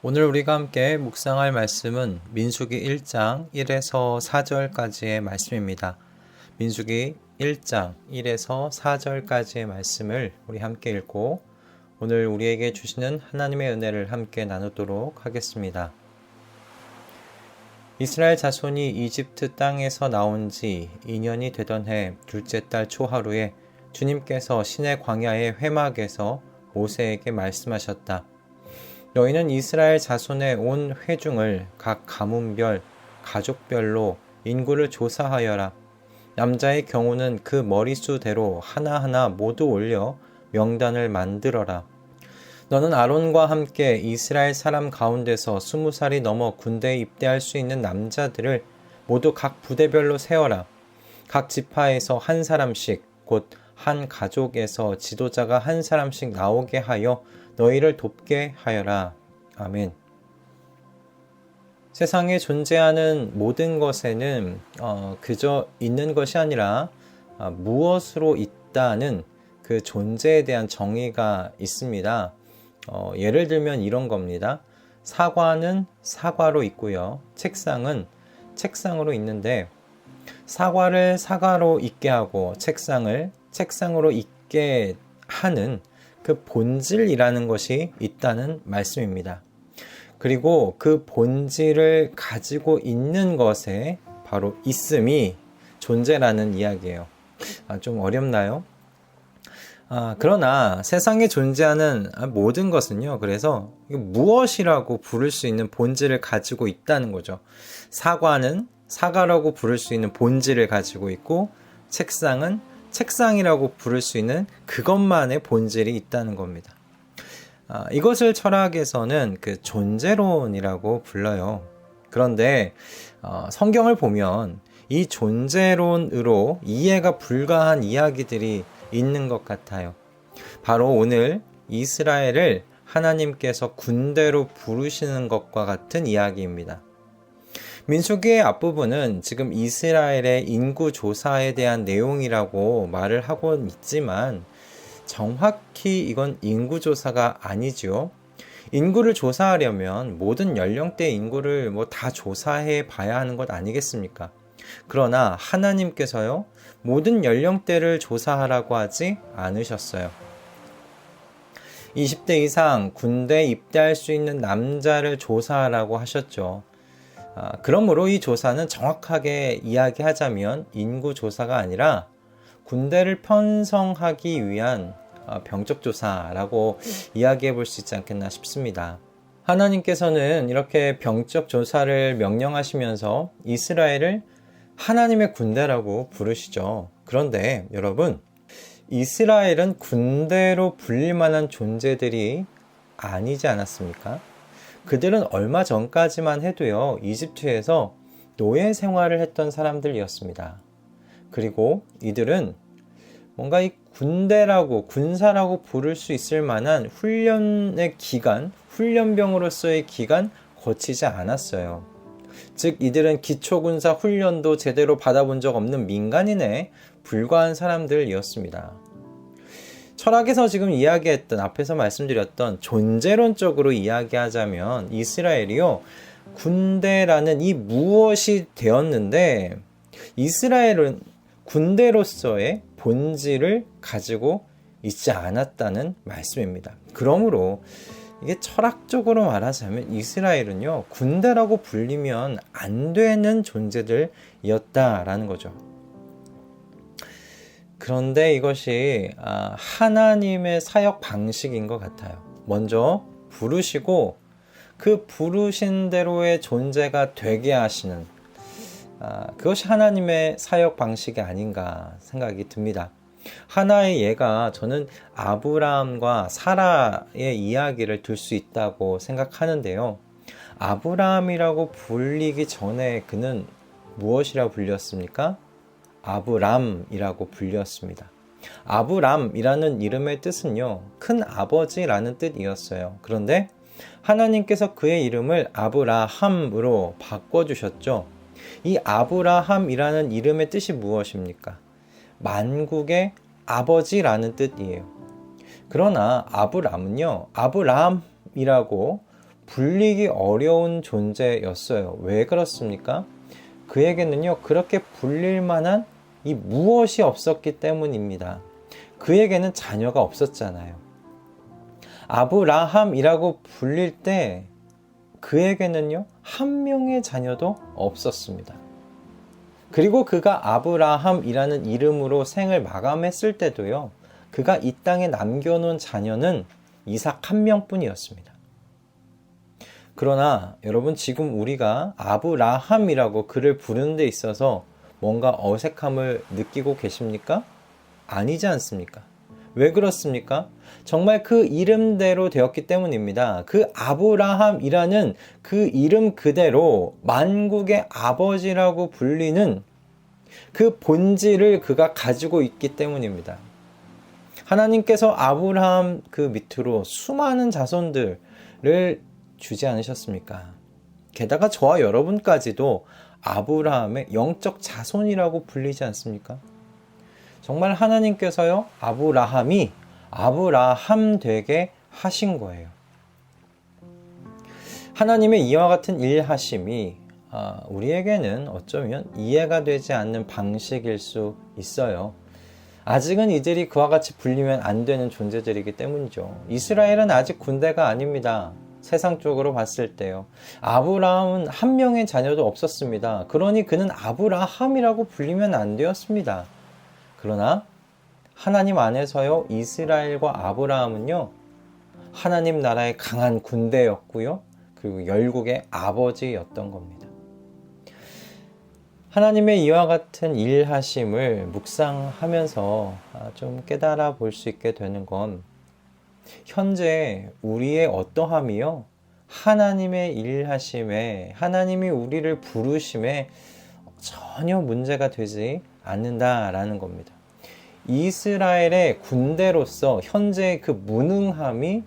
오늘 우리가 함께 묵상할 말씀은 민수기 1장 1에서 4절까지의 말씀입니다. 민수기 1장 1에서 4절까지의 말씀을 우리 함께 읽고 오늘 우리에게 주시는 하나님의 은혜를 함께 나누도록 하겠습니다. 이스라엘 자손이 이집트 땅에서 나온 지 2년이 되던 해 둘째 달 초하루에 주님께서 시내 광야의 회막에서 모세에게 말씀하셨다. 너희는 이스라엘 자손의 온 회중을 각 가문별, 가족별로 인구를 조사하여라. 남자의 경우는 그 머릿수대로 하나하나 모두 올려 명단을 만들어라. 너는 아론과 함께 이스라엘 사람 가운데서 20살이 넘어 군대에 입대할 수 있는 남자들을 모두 각 부대별로 세워라. 각 지파에서 한 사람씩, 곧 한 가족에서 지도자가 한 사람씩 나오게 하여 너희를 돕게 하여라. 아멘. 세상에 존재하는 모든 것에는 그저 있는 것이 아니라 무엇으로 있다는 그 존재에 대한 정의가 있습니다. 예를 들면 이런 겁니다. 사과는 사과로 있고요. 책상은 책상으로 있는데 사과를 사과로 있게 하고 책상을 책상으로 있게 하는 그 본질이라는 것이 있다는 말씀입니다. 그리고 그 본질을 가지고 있는 것에 바로 있음이 존재라는 이야기예요. 좀 어렵나요? 그러나 세상에 존재하는 모든 것은요, 그래서 무엇이라고 부를 수 있는 본질을 가지고 있다는 거죠. 사과는 사과라고 부를 수 있는 본질을 가지고 있고, 책상은 책상이라고 부를 수 있는 그것만의 본질이 있다는 겁니다. 이것을 철학에서는 그 존재론이라고 불러요. 그런데 성경을 보면 이 존재론으로 이해가 불가한 이야기들이 있는 것 같아요. 바로 오늘 이스라엘을 하나님께서 군대로 부르시는 것과 같은 이야기입니다. 민수기의 앞부분은 지금 이스라엘의 인구 조사에 대한 내용이라고 말을 하고 있지만 정확히 이건 인구 조사가 아니죠. 인구를 조사하려면 모든 연령대 인구를 다 조사해 봐야 하는 것 아니겠습니까? 그러나 하나님께서요, 모든 연령대를 조사하라고 하지 않으셨어요. 20대 이상 군대에 입대할 수 있는 남자를 조사하라고 하셨죠. 그러므로 이 조사는 정확하게 이야기하자면 인구 조사가 아니라 군대를 편성하기 위한 병적 조사라고 이야기해 볼 수 있지 않겠나 싶습니다. 하나님께서는 이렇게 병적 조사를 명령하시면서 이스라엘을 하나님의 군대라고 부르시죠. 그런데 여러분, 이스라엘은 군대로 불릴 만한 존재들이 아니지 않았습니까? 그들은 얼마 전까지만 해도요, 이집트에서 노예 생활을 했던 사람들이었습니다. 그리고 이들은 뭔가 이 군대라고, 군사라고 부를 수 있을 만한 훈련의 기간, 훈련병으로서의 기간 거치지 않았어요. 즉, 이들은 기초군사 훈련도 제대로 받아본 적 없는 민간인에 불과한 사람들이었습니다. 철학에서 지금 이야기했던, 앞에서 말씀드렸던 존재론적으로 이야기하자면 이스라엘이요, 군대라는 이 무엇이 되었는데 이스라엘은 군대로서의 본질을 가지고 있지 않았다는 말씀입니다. 그러므로 이게 철학적으로 말하자면 이스라엘은요, 군대라고 불리면 안 되는 존재들이었다라는 거죠. 그런데 이것이 하나님의 사역 방식인 것 같아요. 먼저 부르시고 그 부르신 대로의 존재가 되게 하시는, 그것이 하나님의 사역 방식이 아닌가 생각이 듭니다. 하나의 예가 저는 아브라함과 사라의 이야기를 들 수 있다고 생각하는데요. 아브라함이라고 불리기 전에 그는 무엇이라 불렸습니까? 아브람이라고 불렸습니다. 아브람이라는 이름의 뜻은요, 큰 아버지라는 뜻이었어요. 그런데 하나님께서 그의 이름을 아브라함으로 바꿔주셨죠. 이 아브라함이라는 이름의 뜻이 무엇입니까? 만국의 아버지라는 뜻이에요. 그러나 아브람은요, 아브람이라고 불리기 어려운 존재였어요. 왜 그렇습니까? 그에게는요, 그렇게 불릴 만한 이 무엇이 없었기 때문입니다. 그에게는 자녀가 없었잖아요. 아브라함이라고 불릴 때 그에게는요, 한 명의 자녀도 없었습니다. 그리고 그가 아브라함이라는 이름으로 생을 마감했을 때도요, 그가 이 땅에 남겨놓은 자녀는 이삭 한 명뿐이었습니다. 그러나 여러분, 지금 우리가 아브라함이라고 그를 부르는 데 있어서 뭔가 어색함을 느끼고 계십니까? 아니지 않습니까? 왜 그렇습니까? 정말 그 이름대로 되었기 때문입니다. 그 아브라함이라는 그 이름 그대로 만국의 아버지라고 불리는 그 본질을 그가 가지고 있기 때문입니다. 하나님께서 아브라함 그 밑으로 수많은 자손들을 주지 않으셨습니까? 게다가 저와 여러분까지도 아브라함의 영적 자손이라고 불리지 않습니까? 정말 하나님께서요, 아브라함이 아브라함 되게 하신 거예요. 하나님의 이와 같은 일하심이 우리에게는 어쩌면 이해가 되지 않는 방식일 수 있어요. 아직은 이들이 그와 같이 불리면 안 되는 존재들이기 때문이죠. 이스라엘은 아직 군대가 아닙니다. 세상적으로 봤을 때요. 아브라함은 한 명의 자녀도 없었습니다. 그러니 그는 아브라함이라고 불리면 안 되었습니다. 그러나 하나님 안에서요, 이스라엘과 아브라함은요, 하나님 나라의 강한 군대였고요, 그리고 열국의 아버지였던 겁니다. 하나님의 이와 같은 일하심을 묵상하면서 좀 깨달아 볼 수 있게 되는 건, 현재 우리의 어떠함이요, 하나님의 일하심에, 하나님이 우리를 부르심에 전혀 문제가 되지 않는다라는 겁니다. 이스라엘의 군대로서 현재 그 무능함이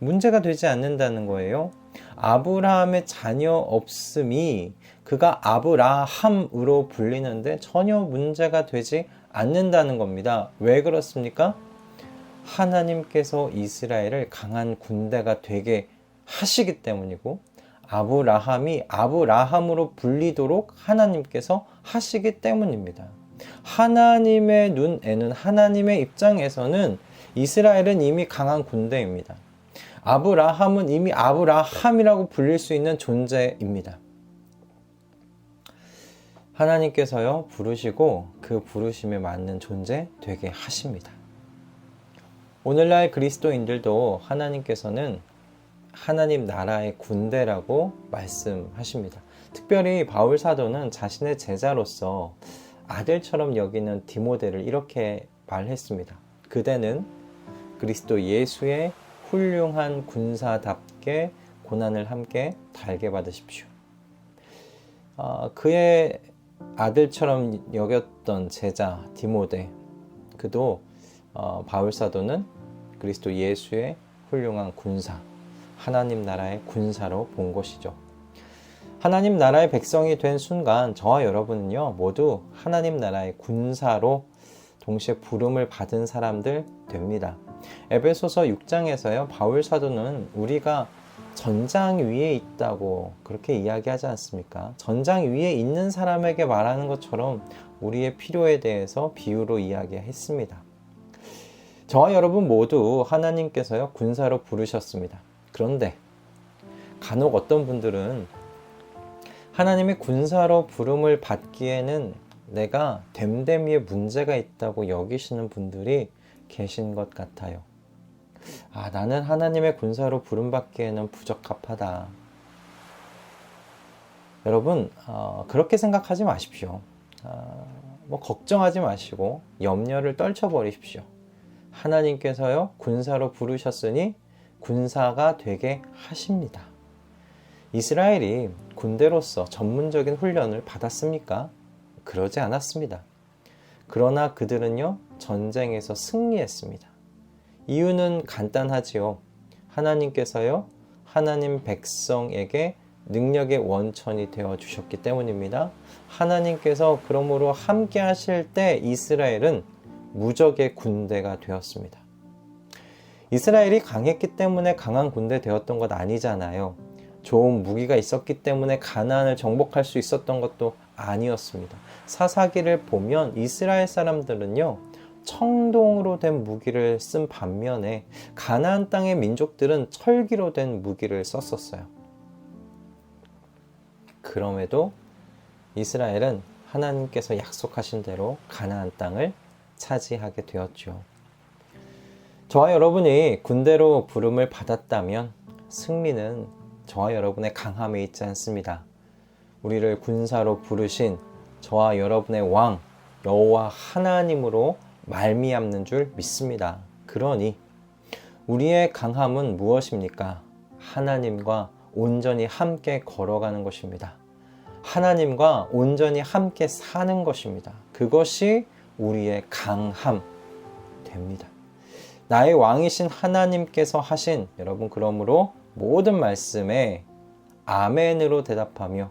문제가 되지 않는다는 거예요. 아브라함의 자녀 없음이 그가 아브라함으로 불리는데 전혀 문제가 되지 않는다는 겁니다. 왜 그렇습니까? 하나님께서 이스라엘을 강한 군대가 되게 하시기 때문이고, 아브라함이 아브라함으로 불리도록 하나님께서 하시기 때문입니다. 하나님의 눈에는, 하나님의 입장에서는 이스라엘은 이미 강한 군대입니다. 아브라함은 이미 아브라함이라고 불릴 수 있는 존재입니다. 하나님께서요, 부르시고 그 부르심에 맞는 존재 되게 하십니다. 오늘날 그리스도인들도 하나님께서는 하나님 나라의 군대라고 말씀하십니다. 특별히 바울 사도는 자신의 제자로서 아들처럼 여기는 디모데를 이렇게 말했습니다. 그대는 그리스도 예수의 훌륭한 군사답게 고난을 함께 달게 받으십시오. 그의 아들처럼 여겼던 제자 디모데, 그도 바울 사도는 그리스도 예수의 훌륭한 군사, 하나님 나라의 군사로 본 것이죠. 하나님 나라의 백성이 된 순간 저와 여러분은요, 모두 하나님 나라의 군사로 동시에 부름을 받은 사람들 됩니다. 에베소서 6장에서요, 바울 사도는 우리가 전장 위에 있다고 그렇게 이야기하지 않습니까? 전장 위에 있는 사람에게 말하는 것처럼 우리의 필요에 대해서 비유로 이야기했습니다. 저와 여러분 모두 하나님께서요, 군사로 부르셨습니다. 그런데 간혹 어떤 분들은 하나님의 군사로 부름을 받기에는 내가 됨됨이에 문제가 있다고 여기시는 분들이 계신 것 같아요. 나는 하나님의 군사로 부름받기에는 부적합하다. 여러분, 그렇게 생각하지 마십시오. 걱정하지 마시고 염려를 떨쳐버리십시오. 하나님께서요, 군사로 부르셨으니 군사가 되게 하십니다. 이스라엘이 군대로서 전문적인 훈련을 받았습니까? 그러지 않았습니다. 그러나 그들은요, 전쟁에서 승리했습니다. 이유는 간단하지요. 하나님께서요, 하나님 백성에게 능력의 원천이 되어 주셨기 때문입니다. 하나님께서 그러므로 함께 하실 때 이스라엘은 무적의 군대가 되었습니다. 이스라엘이 강했기 때문에 강한 군대 되었던 것 아니잖아요. 좋은 무기가 있었기 때문에 가나안을 정복할 수 있었던 것도 아니었습니다. 사사기를 보면 이스라엘 사람들은요, 청동으로 된 무기를 쓴 반면에 가나안 땅의 민족들은 철기로 된 무기를 썼었어요. 그럼에도 이스라엘은 하나님께서 약속하신 대로 가나안 땅을 차지하게 되었죠. 저와 여러분이 군대로 부름을 받았다면 승리는 저와 여러분의 강함에 있지 않습니다. 우리를 군사로 부르신 저와 여러분의 왕 여호와 하나님으로 말미암는 줄 믿습니다. 그러니 우리의 강함은 무엇입니까? 하나님과 온전히 함께 걸어가는 것입니다. 하나님과 온전히 함께 사는 것입니다. 그것이 우리의 강함 됩니다. 나의 왕이신 하나님께서 하신 여러분, 그러므로 모든 말씀에 아멘으로 대답하며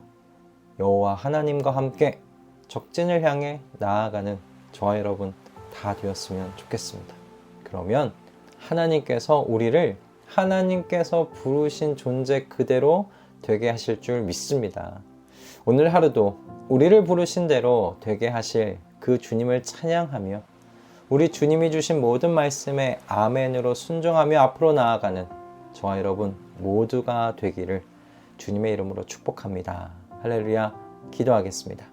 여호와 하나님과 함께 적진을 향해 나아가는 저와 여러분 다 되었으면 좋겠습니다. 그러면 하나님께서 우리를 하나님께서 부르신 존재 그대로 되게 하실 줄 믿습니다. 오늘 하루도 우리를 부르신 대로 되게 하실 그 주님을 찬양하며 우리 주님이 주신 모든 말씀에 아멘으로 순종하며 앞으로 나아가는 저와 여러분 모두가 되기를 주님의 이름으로 축복합니다. 할렐루야. 기도하겠습니다.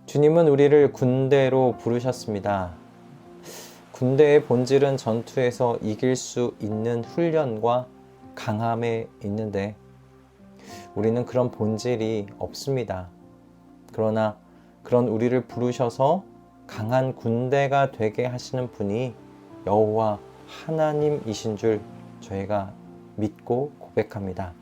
주님은 우리를 군대로 부르셨습니다. 군대의 본질은 전투에서 이길 수 있는 훈련과 강함에 있는데 우리는 그런 본질이 없습니다. 그러나 그런 우리를 부르셔서 강한 군대가 되게 하시는 분이 여호와 하나님이신 줄 저희가 믿고 고백합니다.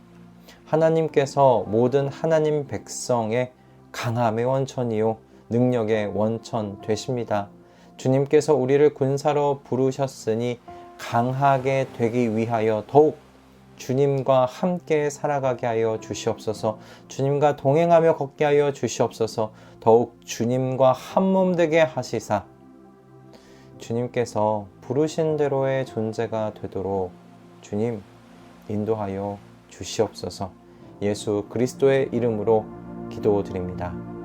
하나님께서 모든 하나님 백성의 강함의 원천이요 능력의 원천 되십니다. 주님께서 우리를 군사로 부르셨으니 강하게 되기 위하여 더욱 주님과 함께 살아가게 하여 주시옵소서. 주님과 동행하며 걷게 하여 주시옵소서. 더욱 주님과 한몸 되게 하시사 주님께서 부르신 대로의 존재가 되도록 주님 인도하여 주시옵소서. 예수 그리스도의 이름으로 기도드립니다.